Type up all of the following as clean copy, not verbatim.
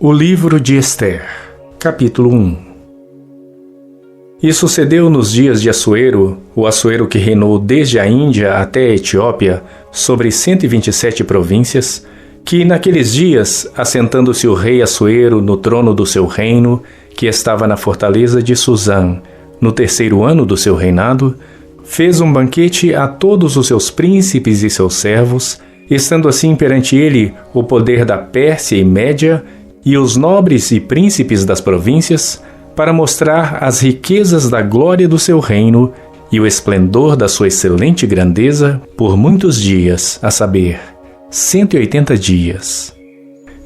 O livro de Ester, capítulo 1. E sucedeu nos dias de Assuero, o Assuero que reinou desde a Índia até a Etiópia, sobre 127 províncias, que naqueles dias, assentando-se o rei Assuero no trono do seu reino, que estava na fortaleza de Susã, no 3º ano do seu reinado, fez um banquete a todos os seus príncipes e seus servos, estando assim perante ele o poder da Pérsia e Média, e os nobres e príncipes das províncias, para mostrar as riquezas da glória do seu reino e o esplendor da sua excelente grandeza por muitos dias, a saber, 180 dias.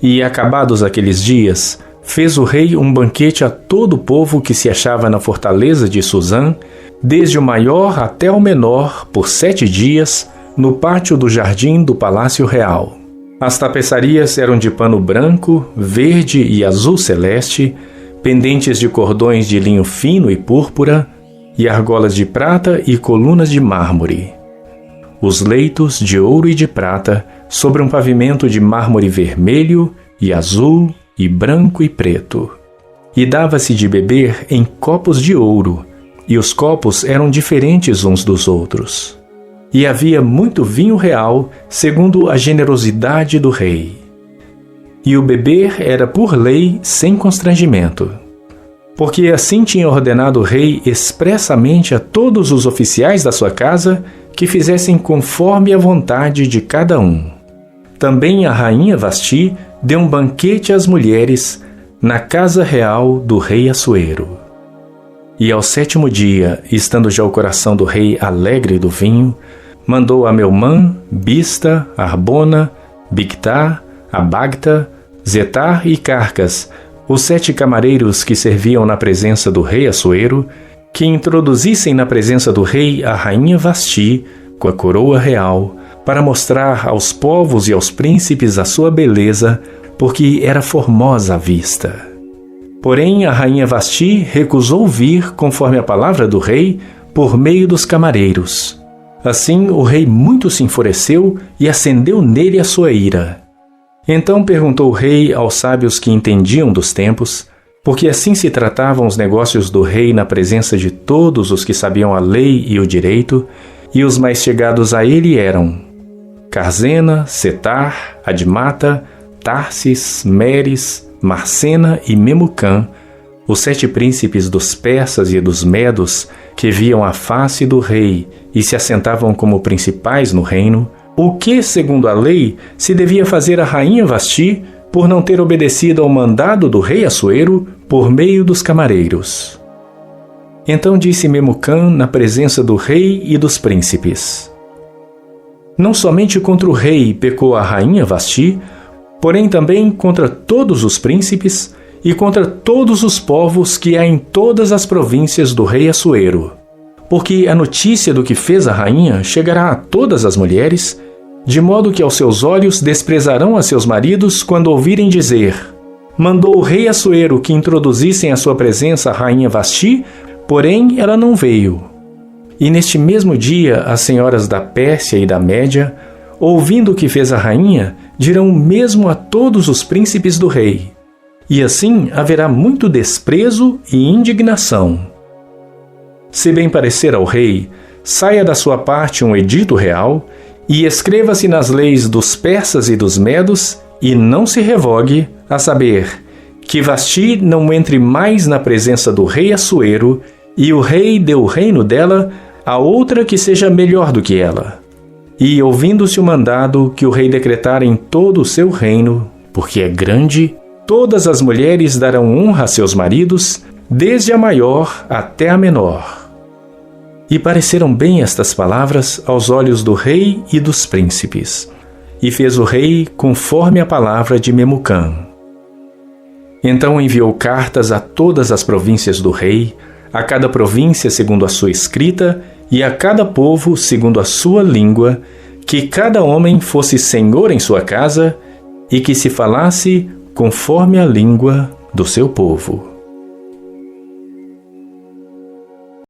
E acabados aqueles dias, fez o rei um banquete a todo o povo que se achava na fortaleza de Susã, desde o maior até o menor, por 7 dias, no pátio do jardim do Palácio Real. As tapeçarias eram de pano branco, verde e azul celeste, pendentes de cordões de linho fino e púrpura, e argolas de prata e colunas de mármore. Os leitos de ouro e de prata, sobre um pavimento de mármore vermelho e azul e branco e preto. E dava-se de beber em copos de ouro, e os copos eram diferentes uns dos outros. E havia muito vinho real, segundo a generosidade do rei. E o beber era por lei sem constrangimento. Porque assim tinha ordenado o rei expressamente a todos os oficiais da sua casa que fizessem conforme a vontade de cada um. Também a rainha Vasti deu um banquete às mulheres na casa real do rei Assuero. E ao 7º dia, estando já o coração do rei alegre do vinho, mandou a Meumã, Bista, Arbona, Bigtá, Abagta, Zetar e Carcas, os 7 camareiros que serviam na presença do rei Assuero, que introduzissem na presença do rei a rainha Vasti, com a coroa real, para mostrar aos povos e aos príncipes a sua beleza, porque era formosa à vista. Porém, a rainha Vasti recusou vir conforme a palavra do rei, por meio dos camareiros. Assim, o rei muito se enfureceu e acendeu nele a sua ira. Então perguntou o rei aos sábios que entendiam dos tempos, porque assim se tratavam os negócios do rei na presença de todos os que sabiam a lei e o direito, e os mais chegados a ele eram Carzena, Setar, Admata, Tarsis, Meres, Marcena e Memucã, os 7 príncipes dos persas e dos medos que viam a face do rei e se assentavam como principais no reino, o que, segundo a lei, se devia fazer a rainha Vasti por não ter obedecido ao mandado do rei Assuero por meio dos camareiros. Então disse Memucã na presença do rei e dos príncipes: Não somente contra o rei pecou a rainha Vasti, porém também contra todos os príncipes e contra todos os povos que há em todas as províncias do rei Assuero. Porque a notícia do que fez a rainha chegará a todas as mulheres, de modo que aos seus olhos desprezarão a seus maridos quando ouvirem dizer: Mandou o rei Assuero que introduzissem à sua presença a rainha Vasti, porém ela não veio. E neste mesmo dia as senhoras da Pérsia e da Média, ouvindo o que fez a rainha, dirão o mesmo a todos os príncipes do rei. E assim haverá muito desprezo e indignação. Se bem parecer ao rei, saia da sua parte um edito real, e escreva-se nas leis dos persas e dos medos, e não se revogue, a saber, que Vasti não entre mais na presença do rei Assuero, e o rei dê o reino dela a outra que seja melhor do que ela. E, ouvindo-se o mandado que o rei decretara em todo o seu reino, porque é grande, todas as mulheres darão honra a seus maridos, desde a maior até a menor. E pareceram bem estas palavras aos olhos do rei e dos príncipes. E fez o rei conforme a palavra de Memucã. Então enviou cartas a todas as províncias do rei, a cada província segundo a sua escrita, e a cada povo segundo a sua língua, que cada homem fosse senhor em sua casa, e que se falasse conforme a língua do seu povo.